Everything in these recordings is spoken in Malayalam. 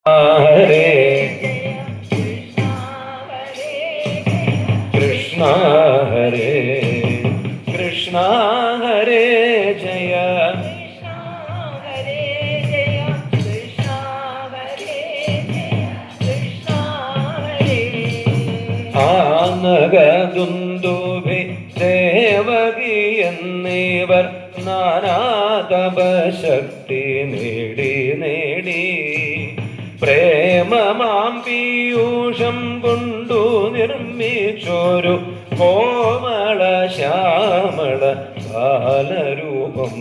ഹരേ കൃഷ്ണ ഹരേ കൃഷ്ണ ഹരേ ജയ ആനഗദുന്ദുഭി ദേവകി എന്നിവർ നാനാതപശക്തി നേടി നേടി പ്രേമമാം പീയൂഷം കൊണ്ടു നിർമ്മിച്ചൊരു കോമള ശ്യാമള ബാലരൂപം.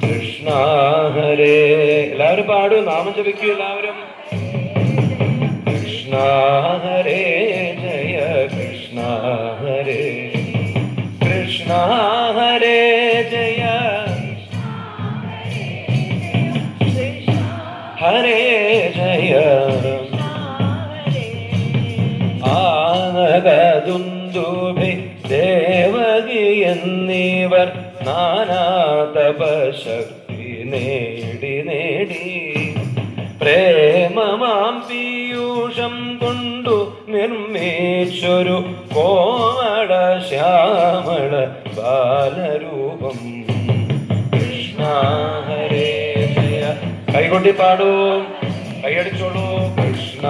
കൃഷ്ണ ഹരേ. എല്ലാവരും പാടൂ, നാമം ജപിക്കൂ എല്ലാവരും. കൃഷ്ണ ഹരേ ജയ കൃഷ്ണ ഹരേ കൃഷ്ണ ഹരേ ജയ ഹരേ ജയ. ആനഗദുന്ദുഭി ദേവകി എന്നിവർ നാനാതപശക്തി നേടി നേടി പ്രേമമാം പീയൂഷം കൊണ്ടു നിർമ്മിച്ചൊരു കോമള ശ്യാമള ബാലരൂപം. കൃഷ്ണ ഹരേ ജയ. കൈകൊട്ടി പാടൂ, കൈയടിച്ചോളൂ. കൃഷ്ണ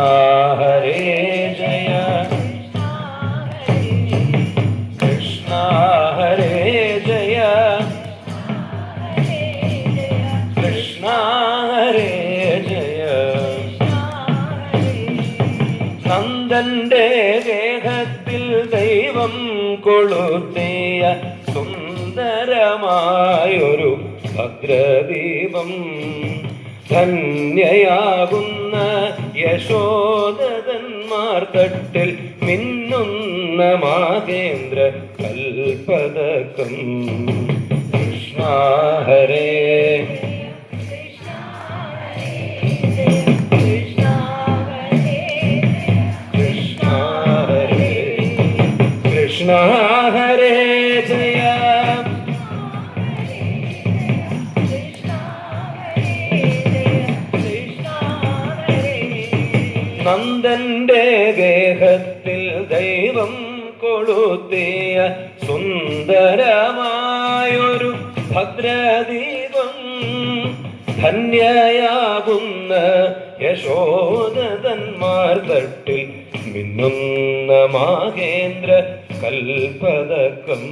ഹരേ ജയ കൃഷ്ണ ഹരേ ജയ കൃഷ്ണ ഹരേ ജയ. നന്ദന്റെ ദേഹത്തിൽ ദൈവം കൊളുത്തിയ സുന്ദരമായൊരു ഭദ്രദീപം. ധന്യയാകുന്ന യശോദതന്മാർ തട്ടിൽ മിന്നുന്ന മാകേന്ദ്ര കൽപതകം. കൃഷ്ണ ഹരേ കൃഷ്ണ ഹരേ കൃഷ്ണ ഹരേ ജയ നന്ദന്റെ ദേഹത്തിൽ ദൈവം കൊളുത്തിയ സുന്ദരമായൊരു ഭദ്രദീപം. ധന്യയാകുന്ന യശോദതന്മാർ തട്ടിൽ മിന്നുന്ന മാകേന്ദ്ര കൽപതകം.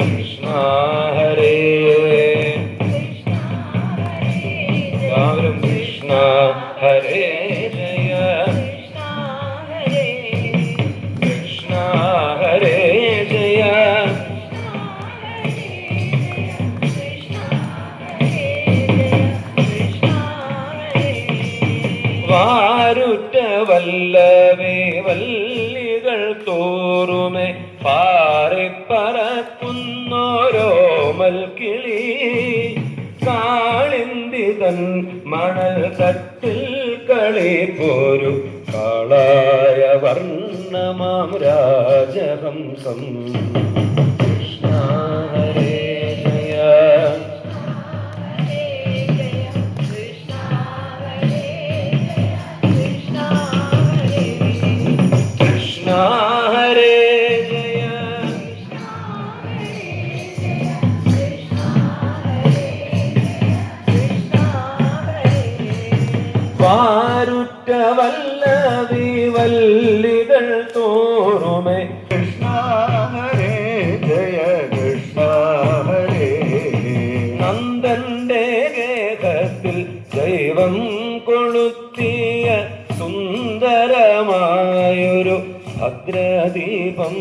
കൃഷ്ണ ഹരേ എല്ലാവരും. കൃഷ്ണ ഹരേ ജയ കൃഷ്ണ ഹരേ ജയ. വാരുറ്റ വല്ലവേ വല്ലികൾ തോറുമേ പാറിപ്പറക്കുന്നോരോ മൽക്കിളി. കാളിന്തി തൻ മണൽ തട്ടിൽ കളി പോരു കാളായ വർണ്ണമാം രാജഹംസം. കൃഷ്ണ ഹരേ ജയ കൃഷ്ണ ഹരേ ജയ വാരുറ്റ വല്ലവി വല്ലികൾ തോറുമേ. കൃഷ്ണ ഹരേ ജയ കൃഷ്ണ ഹരേ. നന്ദന്റെ ഗേഹത്തിൽ ദൈവം കൊളുത്തിയ സുന്ദരമായൊരു ഭദ്രദീപം.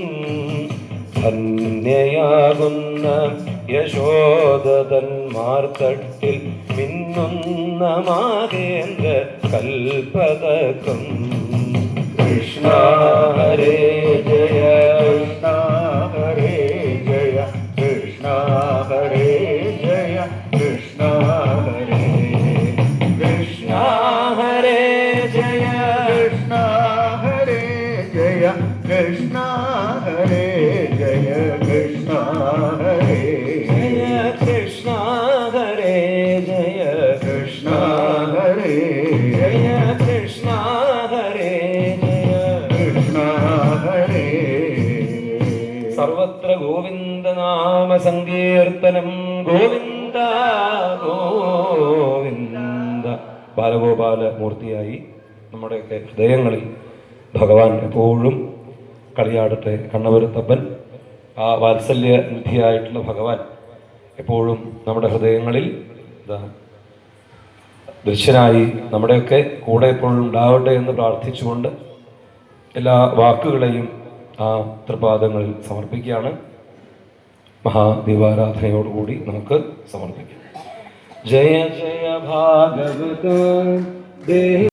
ധന്യയാകുന്ന യശോദതന്മാർ തട്ടിൽ മിന്നുന്ന മാകേന്ദ്ര കൽപതകം. കൃഷ്ണ ഹരേ ജയ കൃഷ്ണ ഹരേ ജയ കൃഷ്ണ ഹരേ ജയ കൃഷ്ണ ഹരേ. കൃഷ്ണ ഹരേ ജയ കൃഷ്ണ ഹരേ ജയ കൃഷ്ണ ഹരേ ജയ കൃഷ്ണ ഹരേ ജയ കൃഷ്ണ ഹരേ ജയ കൃഷ്ണ ഹരേ ജയ നാമസങ്കീർത്തനം ഗോവിന്ദ ഗോവിന്ദ. ബാലഗോപാല മൂർത്തിയായി നമ്മുടെയൊക്കെ ഹൃദയങ്ങളിൽ ഭഗവാൻ എപ്പോഴും കളിയാടട്ടെ. കണ്ണപുരത്തപ്പൻ, ആ വാത്സല്യ നിധിയായിട്ടുള്ള ഭഗവാൻ എപ്പോഴും നമ്മുടെ ഹൃദയങ്ങളിൽ ദൃശ്യനായി നമ്മുടെയൊക്കെ കൂടെ എപ്പോഴും ഉണ്ടാവട്ടെ എന്ന് പ്രാർത്ഥിച്ചുകൊണ്ട് എല്ലാ വാക്കുകളെയും ആ തൃപാദങ്ങളിൽ സമർപ്പിക്കുകയാണ്. മഹാദീപാരാധനയോടുകൂടി നമുക്ക് സമർപ്പിക്കാം. ജയ ജയ ഭാഗവത